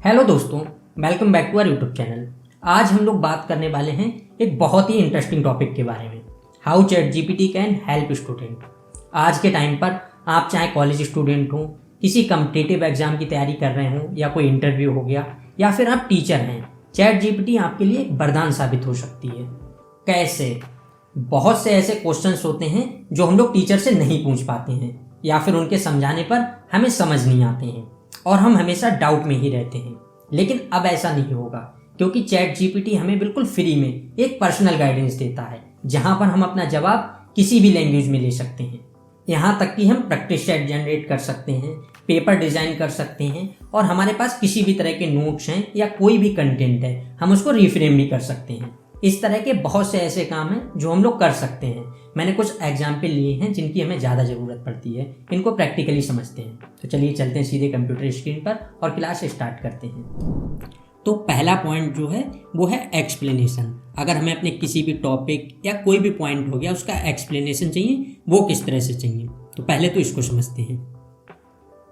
Hello दोस्तों, welcome back to our YouTube channel. आज हम लोग बात करने वाले हैं एक बहुत ही इंटरेस्टिंग टॉपिक के बारे में, how chat GPT can help student. आज के टाइम पर आप चाहे कॉलेज स्टूडेंट हो, किसी कम्पिटिटिव एग्जाम की तैयारी कर रहे हो या कोई इंटरव्यू हो गया, या फिर आप टीचर हैं, चैट जीपीटी आपके लिए एक वरदान साबित हो सकती है। कैसे? बहुत से ऐसे क्वेश्चंस होते हैं जो हम लोग टीचर से नहीं पूछ पाते हैं, या फिर उनके समझाने पर हमें समझ नहीं आते हैं और हम हमेशा डाउट में ही रहते हैं। लेकिन अब ऐसा नहीं होगा, क्योंकि चैट जीपीटी हमें बिल्कुल फ्री में एक पर्सनल गाइडेंस देता है, जहां पर हम अपना जवाब किसी भी लैंग्वेज में ले सकते हैं। यहाँ तक कि हम प्रैक्टिस चैट जनरेट कर सकते हैं, पेपर डिज़ाइन कर सकते हैं, और हमारे पास किसी भी तरह के नोट्स हैं या कोई भी कंटेंट है, हम उसको रिफ्रेम भी कर सकते हैं। इस तरह के बहुत से ऐसे काम हैं जो हम लोग कर सकते हैं। मैंने कुछ एग्जाम्पल लिए हैं जिनकी हमें ज़्यादा ज़रूरत पड़ती है, इनको प्रैक्टिकली समझते हैं। तो चलिए चलते हैं सीधे कंप्यूटर स्क्रीन पर और क्लास स्टार्ट करते हैं। तो पहला पॉइंट जो है वो है एक्सप्लेनेशन। अगर हमें अपने किसी भी टॉपिक या कोई भी पॉइंट हो गया उसका एक्सप्लेनेशन चाहिए, वो किस तरह से चाहिए, तो पहले तो इसको समझते हैं।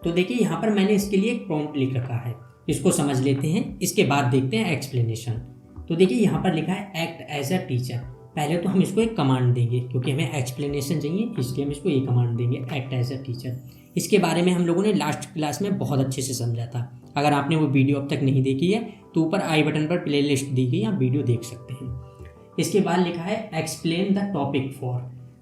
तो देखिए यहाँ पर मैंने इसके लिए एक प्रॉम्प्ट लिख रखा है, इसको समझ लेते हैं, इसके बाद देखते हैं एक्सप्लेनेशन। तो देखिए यहाँ पर लिखा है एक्ट एज अ टीचर। पहले तो हम इसको एक कमांड देंगे, क्योंकि हमें एक्सप्लेनेशन चाहिए, इसलिए हम इसको ये कमांड देंगे, एक्ट एज अ टीचर। इसके बारे में हम लोगों ने लास्ट क्लास में बहुत अच्छे से समझा था। अगर आपने वो वीडियो अब तक नहीं देखी है तो ऊपर आई बटन पर प्ले लिस्ट दी गई, आप वीडियो देख सकते हैं। इसके बाद लिखा है एक्सप्लेन द टॉपिक फॉर।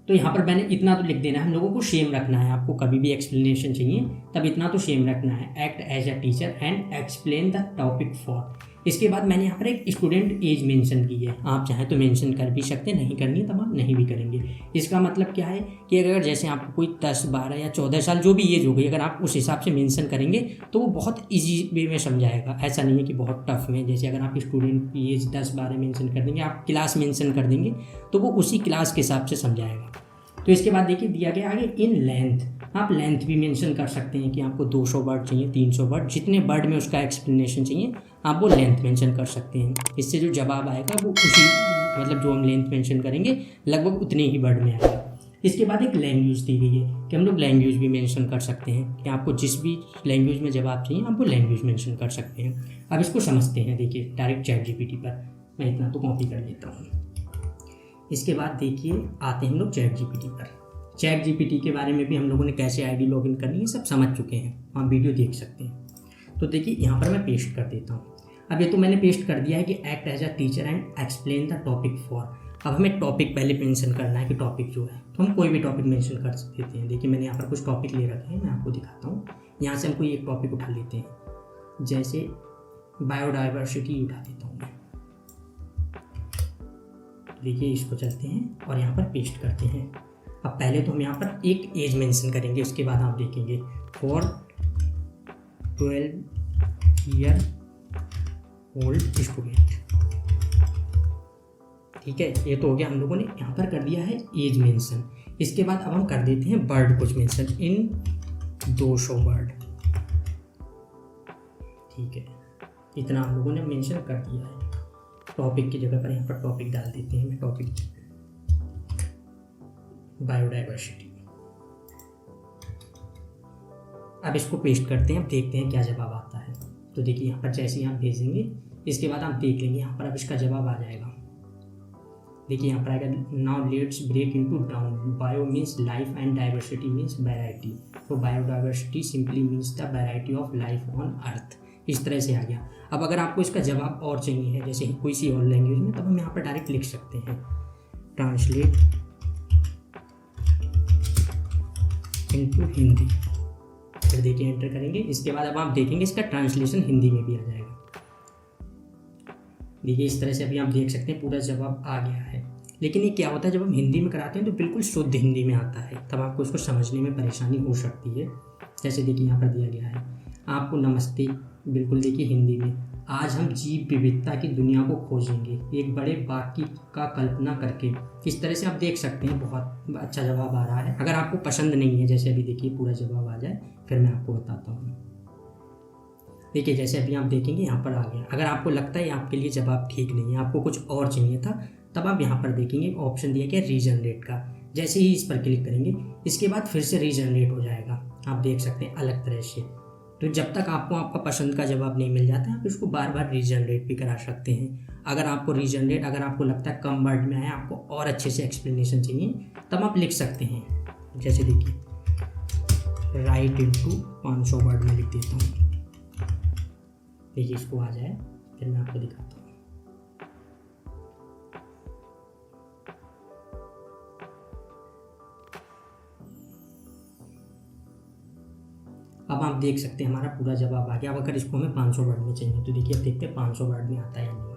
तो यहाँ पर मैंने इतना तो लिख देना है, हम लोगों को सेम रखना है। आपको कभी भी एक्सप्लेनेशन चाहिए तब इतना तो सेम रखना है, act as a teacher and explain the topic for. इसके बाद मैंने यहाँ पर एक स्टूडेंट एज मेंशन की है, आप चाहें तो मेंशन कर भी सकते हैं, नहीं करनी है तब आप नहीं भी करेंगे। इसका मतलब क्या है कि अगर जैसे आपको कोई 10, 12 या 14 साल जो भी एज हो गई, अगर आप उस हिसाब से मेंशन करेंगे तो वो बहुत ईजी वे में समझाएगा। ऐसा नहीं है कि बहुत टफ में, जैसे अगर आप स्टूडेंट की एज 10, 12 मेंशन कर देंगे, आप क्लास मेंशन कर देंगे, तो वो उसी क्लास के हिसाब से समझाएगा। तो इसके बाद देखिए दिया गया आगे इन लेंथ। आप लेंथ भी मेंशन कर सकते हैं कि आपको 200 वर्ड चाहिए, 300 वर्ड, जितने वर्ड में उसका एक्सप्लेनेशन चाहिए आप वो लेंथ मेंशन कर सकते हैं। इससे जो जवाब आएगा वो उसी मतलब जो हम लेंथ मेंशन करेंगे लगभग उतने ही वर्ड में आएगा। इसके बाद एक लैंग्वेज दी गई है कि हम लोग लैंग्वेज भी मेंशन कर सकते हैं कि आपको जिस भी लैंग्वेज में जवाब चाहिए आप वो लैंग्वेज मेंशन कर सकते हैं। अब इसको समझते हैं। देखिए डायरेक्ट चैट जीपीटी पर मैं इतना तो कॉपी कर लेता हूँ। इसके बाद देखिए आते हैं हम लोग चैट जीपीटी पर। चैट जीपीटी के बारे में भी हम लोगों ने कैसे आईडी लॉगिन करनी है सब समझ चुके हैं, आप वीडियो देख सकते हैं। तो देखिए यहाँ पर मैं पेस्ट कर देता हूँ। अब ये तो मैंने पेस्ट कर दिया है कि act as a teacher and explain the topic for. अब हमें टॉपिक पहले मेंशन करना है कि टॉपिक जो है, तो हम कोई भी टॉपिक मेंशन कर देते हैं। देखिए मैंने यहाँ पर कुछ टॉपिक ले रखे हैं, मैं आपको दिखाता हूँ। यहाँ से हम कोई एक टॉपिक उठा लेते हैं, जैसे बायोडाइवर्सिटी उठा देता हूँ मैं। देखिए इसको चलते हैं और यहाँ पर पेस्ट करते हैं। अब पहले तो हम यहाँ पर एक एज मेंशन करेंगे, उसके बाद आप देखेंगे फॉर 12 ईयर ओल्ड स्टूडेंट। ठीक है, ये तो हो गया, हम लोगों ने यहाँ पर कर दिया है एज मेंशन। इसके बाद अब हम कर देते हैं वर्ड कुछ मेंशन, इन 200 वर्ड। ठीक है, इतना हम लोगों ने मेंशन कर दिया है। टॉपिक की जगह पर यहाँ पर टॉपिक डाल देते हैं, मैं टॉपिक बायोडाइवर्सिटी। अब इसको पेस्ट करते हैं, अब देखते हैं क्या जवाब आता है। तो देखिए यहाँ पर जैसे ही आप भेजेंगे इसके बाद आप देख लेंगे यहाँ पर अब इसका जवाब आ जाएगा। देखिए यहाँ पर आएगा, now let's break into down. Bio means life and diversity means variety. तो biodiversity simply means the variety of life on earth. इस तरह से आ गया। अब अगर आपको इसका जवाब और चाहिए है, जैसे कोई सी और लैंग्वेज में, तब हम यहाँ पर डायरेक्ट लिख सकते हैं ट्रांसलेट इनटू हिंदी। फिर देखिए एंटर करेंगे। इसके बाद अब आप देखेंगे इसका ट्रांसलेशन हिंदी में भी आ जाएगा। देखिए इस तरह से अभी आप देख सकते हैं पूरा जवाब आ गया है। लेकिन ये क्या होता है, जब हम हिंदी में कराते हैं तो बिल्कुल शुद्ध हिंदी में आता है, तब आपको इसको समझने में परेशानी हो सकती है। जैसे देखिए यहाँ पर दिया गया है आपको नमस्ते, बिल्कुल देखिए हिंदी में, आज हम जीव विविधता की दुनिया को खोजेंगे एक बड़े बाग की का कल्पना करके। इस तरह से आप देख सकते हैं बहुत अच्छा जवाब आ रहा है। अगर आपको पसंद नहीं है, जैसे अभी देखिए पूरा जवाब आ जाए फिर मैं आपको बताता हूँ। देखिए जैसे अभी आप देखेंगे यहाँ पर आ गया। अगर आपको लगता है आपके लिए जवाब ठीक नहीं है, आपको कुछ और चाहिए था, तब आप यहाँ पर देखेंगे एक ऑप्शन दिया गया रीजनरेट का। जैसे ही इस पर क्लिक करेंगे इसके बाद फिर से रीजनरेट हो जाएगा। आप देख सकते हैं अलग तरह से तो जब तक आपको आपका पसंद का जवाब नहीं मिल जाता आप इसको बार बार रीजनरेट भी करा सकते हैं। अगर आपको लगता है कम वर्ड में आया, आपको और अच्छे से एक्सप्लेनेशन चाहिए, तब आप लिख सकते हैं। जैसे देखिए राइट इनटू 500 वर्ड में लिख देता हूँ। देखिए इसको आ जाए, फिर मैं आपको दिखाता हूँ। अब आप देख सकते हैं हमारा पूरा जवाब आ गया। अब अगर इसको हमें 500 वर्ड में चाहिए तो देखिए अब देखते हैं 500 वर्ड में आता है या नहीं।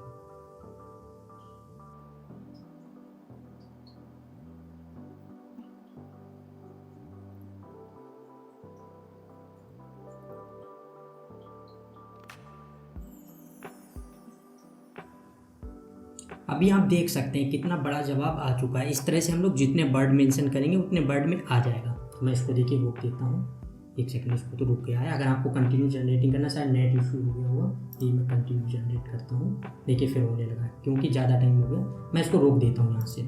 अभी आप देख सकते हैं कितना बड़ा जवाब आ चुका है। इस तरह से हम लोग जितने वर्ड मेंशन करेंगे उतने वर्ड में आ जाएगा। तो मैं इसको देखिए रोक देता हूँ, एक सेकंड, इसको तो रुक गया है। अगर आपको कंटिन्यू जनरेटिंग करना, शायद नेट इशू हो गया होगा, ये मैं कंटिन्यू जनरेट करता हूँ। देखिए फिर होने लगा क्योंकि ज़्यादा टाइम हो गया। मैं इसको रोक देता हूँ यहाँ से।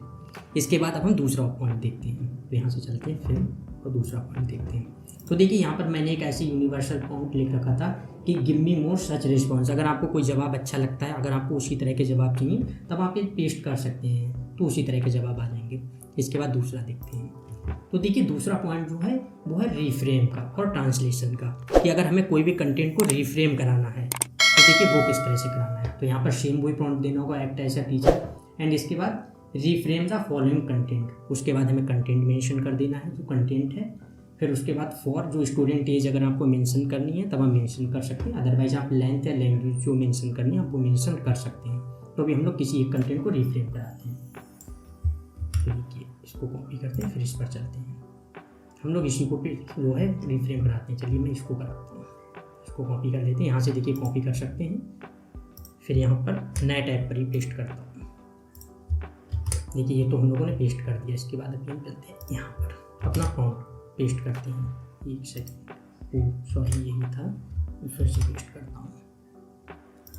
इसके बाद अब हम दूसरा पॉइंट देखते हैं। तो यहाँ से चलते हैं फिर और दूसरा पॉइंट देखते हैं। तो देखिए यहाँ पर मैंने एक ऐसी यूनिवर्सल पॉइंट लिख रखा था कि गिव मी मोर सच रिस्पॉन्स। अगर आपको कोई जवाब अच्छा लगता है, अगर आपको उसी तरह के जवाब चाहिए, तब आप ये पेस्ट कर सकते हैं, तो उसी तरह के जवाब आ जाएंगे। इसके बाद दूसरा देखते हैं। तो देखिए दूसरा पॉइंट जो है वो है रिफ्रेम का और ट्रांसलेशन का, कि अगर हमें कोई भी कंटेंट को रिफ्रेम कराना है तो देखिए वो किस तरह से कराना है। तो यहाँ पर सेम वही प्रॉम्प्ट देना होगा, act as a teacher, and इसके बाद रिफ्रेम द फॉलोइंग कंटेंट। उसके बाद हमें कंटेंट मेंशन कर देना है जो कंटेंट है। फिर उसके बाद फॉर जो स्टूडेंट एज अगर आपको मेंशन करनी है तब आप मेंशन कर सकते हैं, अदरवाइज आप लेंथ या लैंग्वेज जो मेंशन करनी है आप वो मेंशन कर सकते हैं। तो अभी हम लोग किसी एक कंटेंट को रिफ्रेम कराते हैं। तो देखिए इसको कॉपी करते हैं, फिर इस पर चलते हैं। हम लोग इसी को जो है रिफ्रेम कराते हैं। चलिए मैं इसको कराता हूँ, इसको कॉपी कर लेते हैं। यहाँ से देखिए कॉपी कर सकते हैं, फिर यहाँ पर नए टैब पर ही पेस्ट करता हूँ। देखिए ये तो हम लोगों ने पेस्ट कर दिया। इसके बाद अभी हम चलते हैं यहाँ पर अपना फॉन्ट पेस्ट करते हैं। एक सेकंड, सॉरी यही था, फिर से पेस्ट करता हूँ।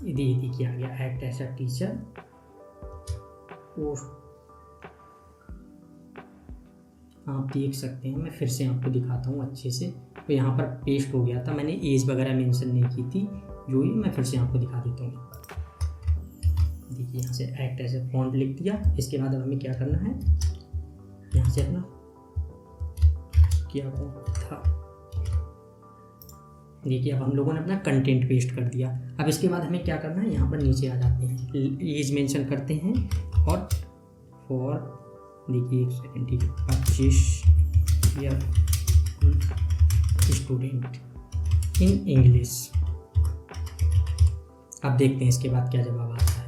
ये देखिए आ गया एक्ट एज अ टीचर। आप देख सकते हैं, मैं फिर से आपको दिखाता हूँ अच्छे से। तो यहाँ पर पेस्ट हो गया था, मैंने एज वगैरह मेंशन नहीं की थी, जो ही मैं फिर से आपको दिखा देता हूँ। देखिए यहाँ से एक्ट एज अ फॉन्ट लिख दिया। इसके बाद अब हमें क्या करना है, यहाँ से अपना क्या था, देखिए अब हम लोगों ने अपना कंटेंट पेस्ट कर दिया। अब इसके बाद हमें क्या करना है, यहाँ पर नीचे आ जाते हैं, एज मेंशन करते हैं और फॉर देखिए एक सेकेंड, ठीक है, 25 ईयर स्टूडेंट इन इंग्लिश। अब देखते हैं इसके बाद क्या जवाब आता है।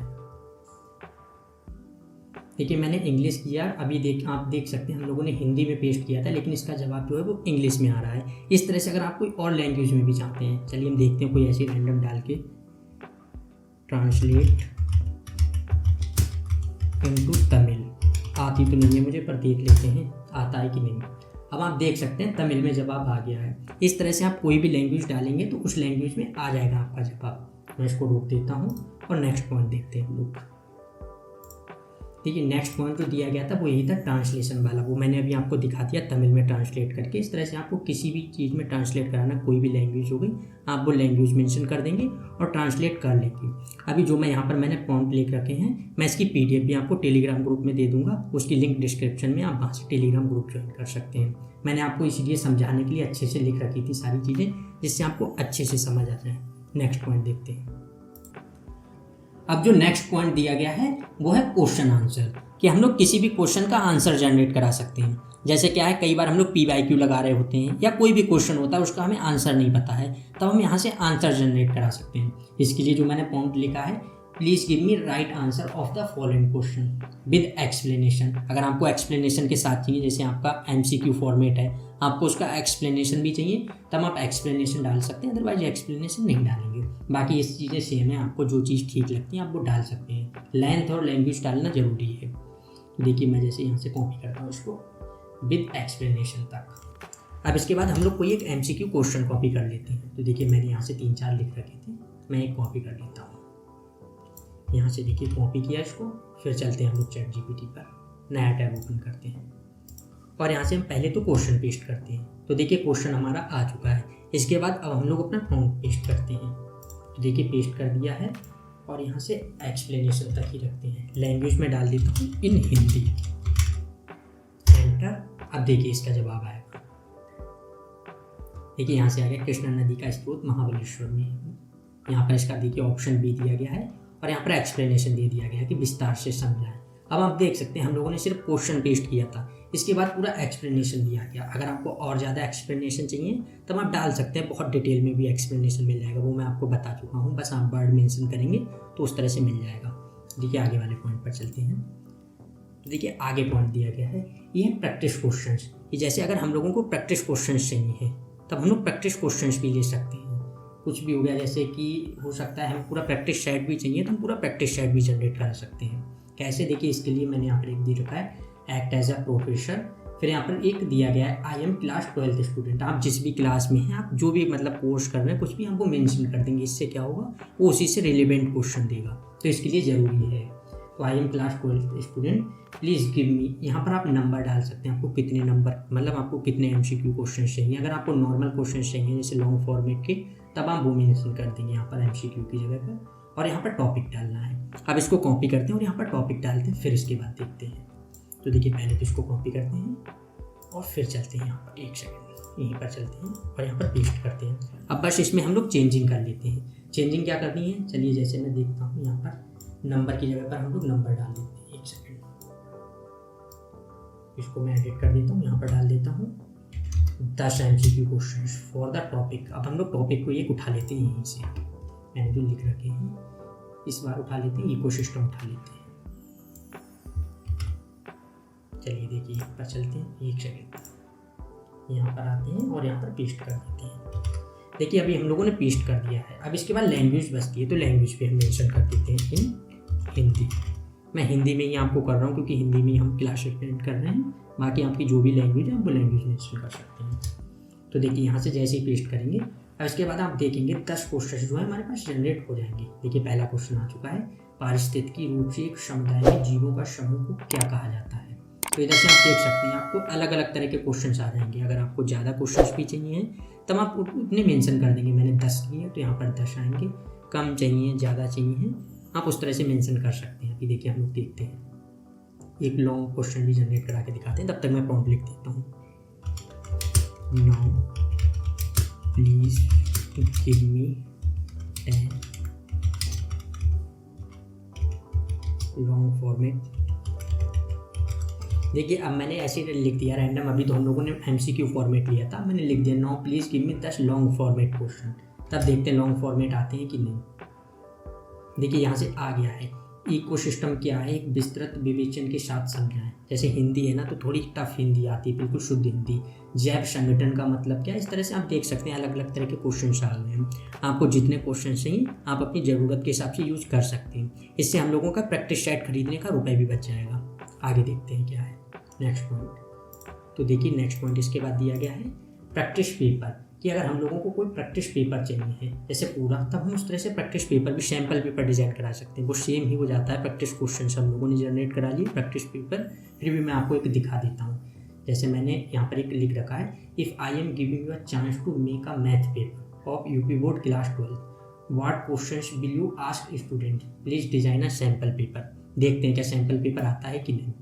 देखिए मैंने इंग्लिश किया, अभी आप देख सकते हैं हम लोगों ने हिंदी में पेस्ट किया था, लेकिन इसका जवाब जो है वो इंग्लिश में आ रहा है। इस तरह से अगर आप कोई और लैंग्वेज में भी चाहते हैं, चलिए हम देखते हैं कोई ऐसी रैंडम डाल के, ट्रांसलेट इनटू तमिल। आती तो नहीं है मुझे, पर देख लेते हैं आता है कि नहीं। अब आप देख सकते हैं तमिल में जवाब आ गया है। इस तरह से आप कोई भी लैंग्वेज डालेंगे तो उस लैंग्वेज में आ जाएगा आपका जवाब। मैं इसको रोक देता हूँ और नेक्स्ट पॉइंट देखते हैं हम लोग। देखिए नेक्स्ट पॉइंट जो दिया गया था वो यही था ट्रांसलेशन वाला, वो मैंने अभी आपको दिखा दिया तमिल में ट्रांसलेट करके। इस तरह से आपको किसी भी चीज़ में ट्रांसलेट कराना, कोई भी लैंग्वेज हो गई, आप वो लैंग्वेज मेंशन कर देंगे और ट्रांसलेट कर लेंगे। अभी जो मैं यहाँ पर मैंने प्रॉम्प्ट लिख रखे हैं, मैं इसकी PDF भी आपको टेलीग्राम ग्रुप में दे दूंगा, उसकी लिंक डिस्क्रिप्शन में, आप वहाँ से टेलीग्राम ग्रुप ज्वाइन कर सकते हैं। मैंने आपको इसीलिए समझाने के लिए अच्छे से लिख रखी थी सारी चीज़ें, जिससे आपको अच्छे से समझ आ जाए। नेक्स्ट पॉइंट देखते हैं। अब जो नेक्स्ट पॉइंट दिया गया है वो है क्वेश्चन आंसर, कि हम लोग किसी भी क्वेश्चन का आंसर जनरेट करा सकते हैं। जैसे क्या है, कई बार हम लोग PYQ लगा रहे होते हैं या कोई भी क्वेश्चन होता है उसका हमें आंसर नहीं पता है, तब हम यहाँ से आंसर जनरेट करा सकते हैं। इसके लिए जो मैंने प्रॉम्प्ट लिखा है, please give me right answer of the following question with explanation. अगर आपको एक्सप्लेनेशन के साथ चाहिए, जैसे आपका MCQ फॉर्मेट है, आपको उसका एक्सप्लेनेशन भी चाहिए, तब आप एक्सप्लेनेशन डाल सकते हैं, अदरवाइज एक्सप्लेनेशन नहीं डालेंगे। बाकी ये चीज़ें सेम है, आपको जो चीज़ ठीक लगती है आप वो डाल सकते हैं। लेंथ और लैंग्वेज डालना ज़रूरी है। देखिए मैं जैसे यहाँ से कॉपी करता हूँ इसको विद एक्सप्लेनेशन तक। अब इसके बाद हम लोग कोई एक MCQ क्वेश्चन कॉपी कर लेते हैं। तो देखिए मैंने यहाँ से 3-4 लिख रखे थे, मैं एक कॉपी कर लेता हूँ। यहाँ से देखिए कॉपी किया इसको, फिर चलते हैं हम लोग ChatGPT पर, नया टैब ओपन करते हैं और यहाँ से हम पहले तो क्वेश्चन पेस्ट करते हैं। तो देखिए क्वेश्चन हमारा आ चुका है। इसके बाद अब हम लोग अपना प्रॉम्प्ट पेस्ट करते हैं। तो देखिए पेस्ट कर दिया है और यहाँ से एक्सप्लेनेशन तक ही रखते हैं। लैंग्वेज में डाल देता हूँ इन हिंदी, एंटर। अब देखिए इसका जवाब आएगा। देखिए यहाँ से आ गया कृष्णा नदी का स्रोत महाबलेश्वर में। यहाँ पर इसका देखिए ऑप्शन बी दिया गया है और यहाँ पर एक्सप्लेनेशन दे दिया गया कि विस्तार से समझाएं। अब आप देख सकते हैं हम लोगों ने सिर्फ क्वेश्चन पेस्ट किया था, इसके बाद पूरा एक्सप्लेनेशन दिया गया। अगर आपको और ज़्यादा एक्सप्लेनेशन चाहिए तब आप डाल सकते हैं, बहुत डिटेल में भी एक्सप्लेनेशन मिल जाएगा, वो मैं आपको बता चुका हूँ। बस आप वर्ड मेंशन करेंगे तो उस तरह से मिल जाएगा। देखिए आगे वाले पॉइंट पर चलते हैं। तो देखिए आगे पॉइंट दिया गया है, ये है प्रैक्टिस क्वेश्चंस। ये जैसे अगर हम लोगों को प्रैक्टिस क्वेश्चंस चाहिए है तब हम लोग प्रैक्टिस क्वेश्चंस भी ले सकते हैं। कुछ भी हो गया, जैसे कि हो सकता है हमें पूरा प्रैक्टिस सेट भी चाहिए तो हम पूरा प्रैक्टिस सेट भी जनरेट कर सकते हैं। कैसे, देखिए इसके लिए मैंने यहाँ पर एक दे रखा है एक्ट एज अ प्रोफेसर। फिर यहाँ पर एक दिया गया है I am class 12th student. आप जिस भी क्लास में हैं, आप जो भी मतलब कोर्स कर रहे हैं, कुछ भी हमको मेंशन कर देंगे। इससे क्या होगा, वो उसी से रिलेवेंट क्वेश्चन देगा, तो इसके लिए ज़रूरी है। तो I am class 12th student, please give me. यहाँ पर आप नंबर डाल सकते हैं, आपको कितने नंबर, मतलब आपको कितने MCQ क्वेश्चन चाहिए। अगर आपको नॉर्मल क्वेश्चन चाहिए जैसे लॉन्ग फॉर्मेट के, तब आप वो मेंशन कर देंगे यहाँ पर MCQ की जगह पर। और यहाँ पर टॉपिक डालना है। अब इसको कॉपी करते हैं और यहाँ पर टॉपिक डालते हैं, फिर इसके बाद देखते हैं। तो देखिए पहले तो इसको कॉपी करते हैं और फिर चलते हैं यहाँ पर, एक सेकंड यहीं पर चलते हैं और यहाँ पर पेस्ट करते हैं। अब बस इसमें हम लोग चेंजिंग कर लेते हैं। चेंजिंग क्या करनी है, चलिए जैसे मैं देखता हूँ यहाँ पर नंबर की जगह पर हम लोग नंबर डाल देते हैं। एक सेकंड, इसको मैं एडिट कर देता हूँ, यहाँ पर डाल देता हूँ 10 MCQ question for the topic. अब हम लोग टॉपिक को एक उठा लेते हैं, यहीं से मैंने जो लिख रखे हैं इस बार उठा लेते हैं, इकोसिस्टम उठा लेते हैं। चलिए देखिए यहाँ पर चलते हैं, एक सेकंड यहाँ पर आते हैं और यहाँ पर पेस्ट कर देते हैं। देखिए अभी हम लोगों ने पेस्ट कर दिया है। अब इसके बाद लैंग्वेज बचती है, तो लैंग्वेज पे हम मेंशन कर देते हैं इन हिंदी। मैं हिंदी में ही आपको कर रहा हूँ क्योंकि हिंदी में ही हम क्लास अटेंड कर रहे हैं। बाकी आपकी जो भी लैंग्वेज है वो लैंग्वेज मेंशन कर सकते हैं। तो देखिए यहाँ से जैसे ही पेस्ट करेंगे, अब इसके बाद आप देखेंगे 10 क्वेश्चन जो है हमारे पास जनरेट हो जाएंगे। देखिए पहला क्वेश्चन आ चुका है, पारिस्थितिकी रूप से एक समुदाय में जीवों का समूह को क्या कहा जाता है। तो इधर से आप देख सकते हैं आपको अलग अलग तरह के क्वेश्चन आ जाएंगे। अगर आपको ज़्यादा क्वेश्चन भी चाहिए तब आप उतने मेंशन कर देंगे। मैंने 10 किए तो यहाँ पर 10 आएंगे। कम चाहिए, ज़्यादा चाहिए, आप उस तरह से मेंशन कर सकते हैं। अभी देखिए हम लोग देखते हैं, एक लॉन्ग क्वेश्चन भी जनरेट करा के दिखाते हैं। तब तक मैं प्रॉम्प्ट लिख देता हूँ, now please give me 10 long format. देखिए अब मैंने ऐसे लिख दिया रैंडम, अभी तो हम लोगों ने MCQ फॉर्मेट लिया था, मैंने लिख दिया now please give me 10 long format question. तब देखते हैं लॉन्ग फॉर्मेट आते हैं कि नहीं। देखिए यहाँ से आ गया है, इकोसिस्टम क्या है, एक विस्तृत विवेचन के साथ समझाएं। जैसे हिंदी है ना तो थोड़ी टफ हिंदी आती है, बिल्कुल शुद्ध हिंदी। जैव संगठन का मतलब क्या है, इस तरह से आप देख सकते हैं अलग अलग तरह के क्वेश्चन आ गए हैं। आपको जितने क्वेश्चन चाहिए आप अपनी ज़रूरत के हिसाब से यूज कर सकते हैं। इससे हम लोगों का प्रैक्टिस सेट खरीदने का रुपये भी बच जाएगा। आगे देखते हैं क्या है नेक्स्ट पॉइंट। तो देखिए नेक्स्ट पॉइंट इसके बाद दिया गया है प्रैक्टिस पेपर, कि अगर हम लोगों को कोई प्रैक्टिस पेपर चाहिए है जैसे पूरा, तब हम उस तरह से प्रैक्टिस पेपर भी, सैम्पल पेपर डिजाइन करा सकते हैं। वो सेम ही हो जाता है, प्रैक्टिस क्वेश्चन हम लोगों ने जनरेट करा लिए प्रैक्टिस पेपर। फिर भी मैं आपको एक दिखा देता हूँ। जैसे मैंने यहाँ पर एक लिख रखा है, if I am giving you a chance to make a math paper of UP board class 12, what questions will you ask student, please design a sample paper. देखते हैं क्या सैम्पल पेपर आता है कि नहीं।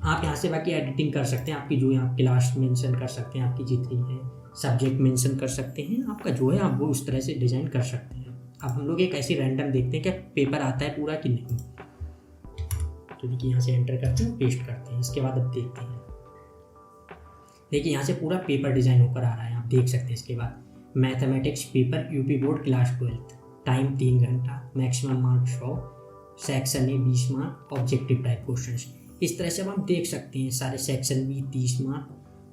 आप यहाँ से बाकी एडिटिंग कर सकते हैं, आपकी जो है आप क्लास मेंशन कर सकते हैं, आपकी जितनी है सब्जेक्ट मेंशन कर सकते हैं, आपका जो है आप वो उस तरह से डिज़ाइन कर सकते हैं। अब हम लोग एक ऐसी रैंडम देखते हैं क्या पेपर आता है पूरा कि नहीं। तो देखिए यहाँ से एंटर करते हैं, पेस्ट करते हैं। इसके बाद अब देखते हैं, देखिए यहाँ से पूरा पेपर डिज़ाइन होकर आ रहा है, आप देख सकते हैं। इसके बाद mathematics paper UP board class 12, time 3 घंटा, maximum marks 100, section A 20 mark, objective type question. इस तरह से अब हम देख सकते हैं सारे सेक्शन भी 30 मार्क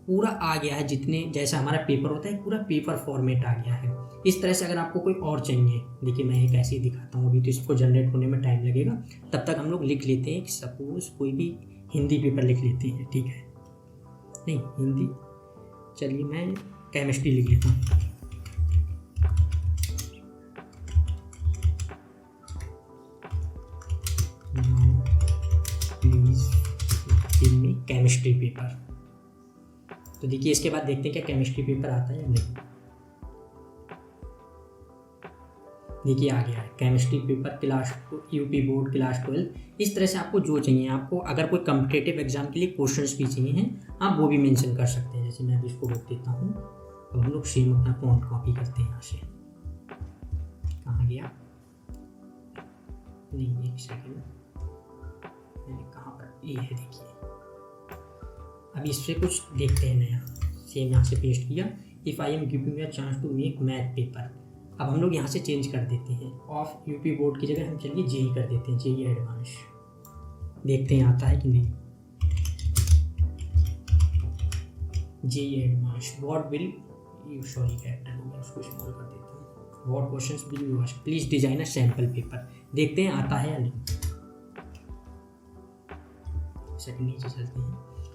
पूरा आ गया है। जितने जैसा हमारा पेपर होता है पूरा पेपर फॉर्मेट आ गया है। इस तरह से अगर आपको कोई और चाहिए, देखिए मैं एक ऐसे ही दिखाता हूँ, अभी तो इसको जनरेट होने में टाइम लगेगा। तब तक हम लोग लिख लेते हैं, सपोज कोई भी हिंदी पेपर लिख लेते हैं, ठीक है, नहीं हिंदी, चलिए मैं केमिस्ट्री लिख लेता हूँ। Please give me chemistry paper. तो देखिए इसके बाद देखते हैं क्या केमिस्ट्री पेपर आता है या नहीं। देखिए आ गया है chemistry paper class UP board class 12। इस तरह से आपको जो चाहिए, आपको अगर कोई कॉम्पिटिटिव एग्जाम के लिए क्वेश्चंस भी चाहिए हैं आप वो भी मेंशन कर सकते हैं। जैसे मैं अभी इसको रोक देता हूँ। अब हम लोग सेम अपना फॉन्ट कॉपी करते हैं यहाँ से। कहाँ गया? नहीं, एक सेकेंड, मैंने कहाँ पर, ये है देखिए। अभी इससे कुछ देखते हैं नया। सेम यहाँ से पेस्ट किया। If I am giving you a chance to make math paper. अब हम लोग यहाँ से चेंज कर देते हैं, ऑफ यूपी बोर्ड की जगह हम चलिए जेई कर देते हैं, जेई एडवांस। देखते हैं आता है कि नहीं। JEE advance what will you, sorry character हो गया, उसको स्मॉल कर देता हूँ। What questions will you ask, please design a sample paper. देखते हैं आता है या नहीं। सेकंड नीचे चलते हैं।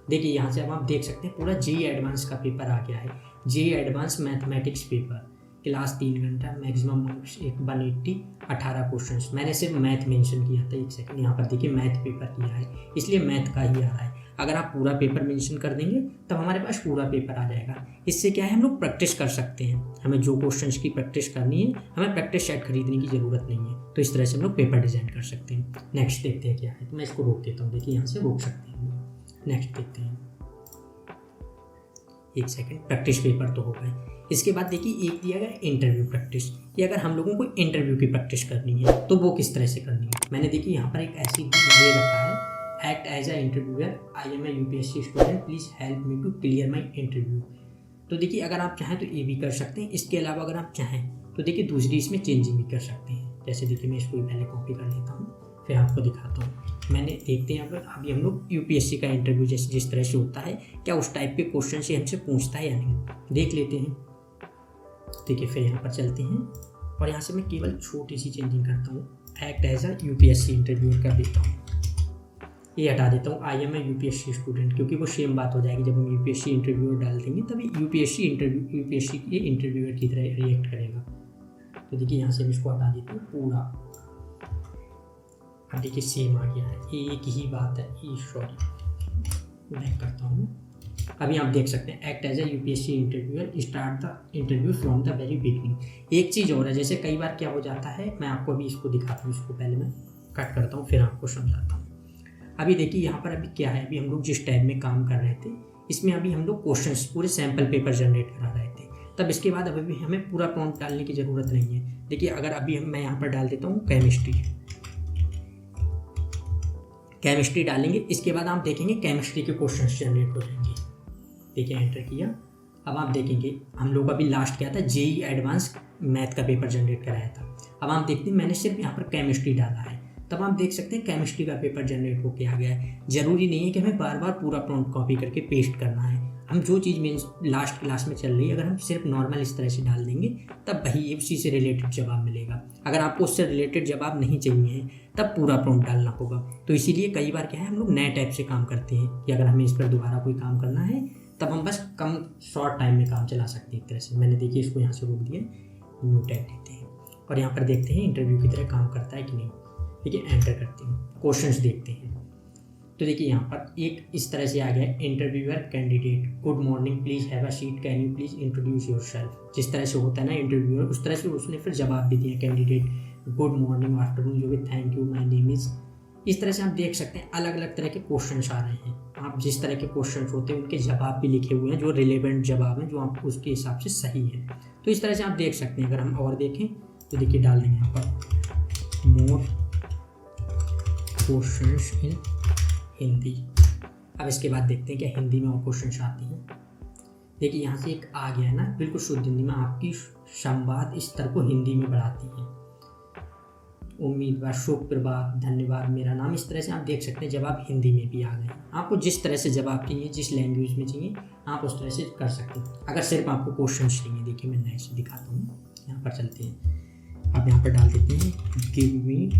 देखिए यहाँ से अब आप देख सकते हैं पूरा जेई एडवांस का पेपर आ गया है। JEE advance mathematics paper class 3 घंटा, मैक्सिमम मार्क्स 180, 18 क्वेश्चंस। मैंने सिर्फ मैथ मेंशन किया था। एक सेकंड, यहाँ पर देखिए मैथ पेपर किया है, इसलिए मैथ का ही आ रहा है। अगर आप पूरा पेपर मेंशन कर देंगे तब हमारे पास पूरा पेपर आ जाएगा। इससे क्या है, हम लोग प्रैक्टिस कर सकते हैं। हमें जो क्वेश्चंस की प्रैक्टिस करनी है, हमें प्रैक्टिस सेट खरीदने की ज़रूरत नहीं है। तो इस तरह से हम लोग पेपर डिज़ाइन कर सकते हैं। नेक्स्ट देखते हैं क्या है। तो मैं इसको रोक देता हूँ। देखिए यहाँ से रोक सकते हैं। नेक्स्ट देखते हैं। एक सेकंड, प्रैक्टिस पेपर तो हो गए। इसके बाद देखिए एक दिया गया इंटरव्यू प्रैक्टिस, कि अगर हम लोगों को इंटरव्यू की प्रैक्टिस करनी है तो वो किस तरह से करनी है। मैंने देखिए यहाँ पर एक ऐसी ये रखा है, act as a interviewer, I am a UPSC student, please help me to clear my interview. तो देखिए अगर आप चाहें तो ये भी कर सकते हैं। इसके अलावा अगर आप चाहें तो देखिए दूसरी इसमें चेंजिंग भी कर सकते हैं। जैसे देखिए मैं इसको पहले कॉपी कर लेता हूँ, फिर आपको दिखाता हूँ। मैंने देखते हैं अभी हम लोग यूपीएससी का इंटरव्यू जैसे जिस तरह से होता है, क्या उस टाइप के क्वेश्चन से हमसे पूछता है या नहीं, देख लेते हैं। देखिए फिर यहाँ पर चलते हैं और यहाँ से मैं केवल छोटी सी चेंजिंग करता हूँ, act as a UPSC interviewer कर देता हूँ। ये हटा देता हूँ, I am a UPSC student, क्योंकि वो सेम बात हो जाएगी। जब हम यूपीएससी इंटरव्यूअर डाल देंगे तभी यूपीएससी के इंटरव्यूअर की तरह रिएक्ट करेगा। तो देखिए यहाँ से मैं इसको हटा देता हूँ पूरा। अब देखिए सेम आ गया है, एक ही बात है। सॉरी मैं करता हूँ। अभी आप देख सकते हैं, act as a UPSC interviewer, start the interview from the very beginning. एक चीज़ और है, जैसे कई बार क्या हो जाता है, मैं आपको अभी इसको दिखाता हूँ। इसको पहले मैं कट करता हूँ फिर आपको समझाता हूँ। अभी देखिए यहाँ पर अभी क्या है, अभी हम लोग जिस टैब में काम कर रहे थे इसमें अभी हम लोग क्वेश्चंस पूरे सैम्पल पेपर जनरेट करा रहे थे। तब इसके बाद अभी हमें पूरा प्रॉम्प्ट डालने की ज़रूरत नहीं है। देखिए अगर अभी मैं यहाँ पर डाल देता हूँ केमिस्ट्री डालेंगे, इसके बाद आप देखेंगे केमिस्ट्री के क्वेश्चंस जनरेट हो जाएंगे। देखिए एंटर किया। अब आप देखेंगे हम लोग अभी लास्ट क्या था, जेई एडवांस मैथ का पेपर जनरेट कराया था। अब आप देखते हैं मैंने सिर्फ यहाँ पर केमिस्ट्री डाला है, तब आप देख सकते हैं केमिस्ट्री का पेपर जनरेट होके आ गया है। ज़रूरी नहीं है कि हमें बार बार पूरा प्रॉम्प्ट कॉपी करके पेस्ट करना है। हम जो चीज़ मीन्स लास्ट क्लास में चल रही है, अगर हम सिर्फ नॉर्मल इस तरह से डाल देंगे तब वही उसी से रिलेटेड जवाब मिलेगा। अगर आपको उससे रिलेटेड जवाब नहीं चाहिए तब पूरा प्रॉम्प्ट डालना होगा। तो इसीलिए कई बार क्या है, हम लोग नए टाइप से काम करते हैं कि अगर हमें इस पर दोबारा कोई काम करना है तब हम बस कम शॉर्ट टाइम में काम चला सकते हैं एक तरह से। मैंने देखिए इसको यहाँ से रोक दिया, न्यू टैब देते हैं और यहाँ पर देखते हैं इंटरव्यू की तरह काम करता है कि नहीं। देखिए एंटर करते हैं, क्वेश्चंस देखते हैं। तो देखिए यहाँ पर एक इस तरह से आ गया, interviewer candidate, good morning, please have a seat, can you please introduce yourself. जिस तरह से होता है ना इंटरव्यूअर, उस तरह से उसने फिर जवाब भी दिया, कैंडिडेट गुड मॉर्निंग, आफ्टरनून, जो भी thank you, my name is. इस तरह से आप देख सकते हैं अलग अलग तरह के क्वेश्चंस आ रहे हैं। आप जिस तरह के क्वेश्चंस होते हैं उनके जवाब भी लिखे हुए हैं, जो रिलेवेंट जवाब हैं, जो आप उसके हिसाब से सही है। तो इस तरह से आप देख सकते हैं। अगर हम और देखें तो देखिए डाल देंगे यहाँ पर मोर क्वेश्चंस इन हिंदी। अब इसके बाद देखते हैं क्या हिंदी में और क्वेश्चंस आते हैं। देखिए यहाँ से एक आ गया ना, बिल्कुल शुद्ध हिंदी में आपकी संवाद स्तर को हिंदी में बढ़ाती है। उम्मीदवार, शुभ प्रभात, धन्यवाद, मेरा नाम। इस तरह से आप देख सकते हैं जवाब हिंदी में भी आ गए। आपको जिस तरह से जवाब चाहिए, जिस लैंग्वेज में चाहिए, आप उस तरह से कर सकते हैं। अगर सिर्फ आपको क्वेश्चन चाहिए, देखिए मैं नए से दिखाता हूँ। यहाँ पर चलते हैं, आप यहाँ पर डाल देते हैं give me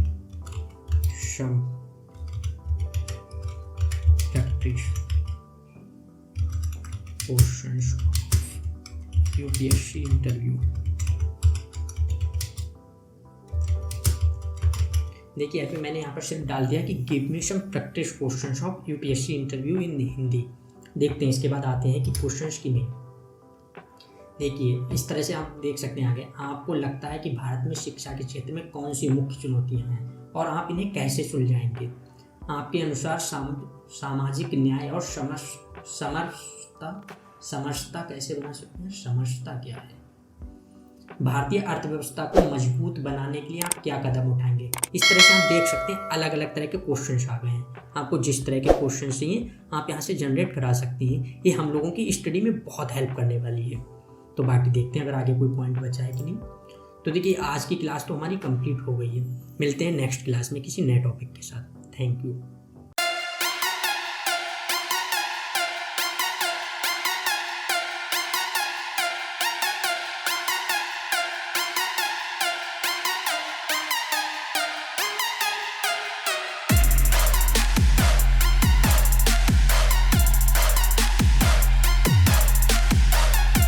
some practice questions of UPSC interview. देखिए अभी मैंने यहाँ पर सिर्फ डाल दिया कि give me some practice questions of UPSC interview in Hindi. देखते हैं इसके बाद आते हैं कि क्वेश्चंस की नहीं। देखिए इस तरह से आप देख सकते हैं आगे, आपको लगता है कि भारत में शिक्षा के क्षेत्र में कौन सी मुख्य चुनौतियां हैं और आप इन्हें कैसे सुलझाएंगे। आपके अनुसार सामाजिक न्याय और समरसता कैसे बना सकते हैं, समरसता क्या है। भारतीय अर्थव्यवस्था को मजबूत बनाने के लिए आप क्या कदम उठाएंगे। इस तरह से आप देख सकते हैं अलग अलग तरह के क्वेश्चंस आ गए हैं। आपको जिस तरह के क्वेश्चन चाहिए आप यहाँ से जनरेट करा सकती हैं। ये हम लोगों की स्टडी में बहुत हेल्प करने वाली है। तो बाकी देखते हैं अगर आगे कोई पॉइंट बचा है कि नहीं। तो देखिए आज की क्लास तो हमारी कंप्लीट हो गई है। मिलते हैं नेक्स्ट क्लास में किसी नए टॉपिक के साथ। Thank you.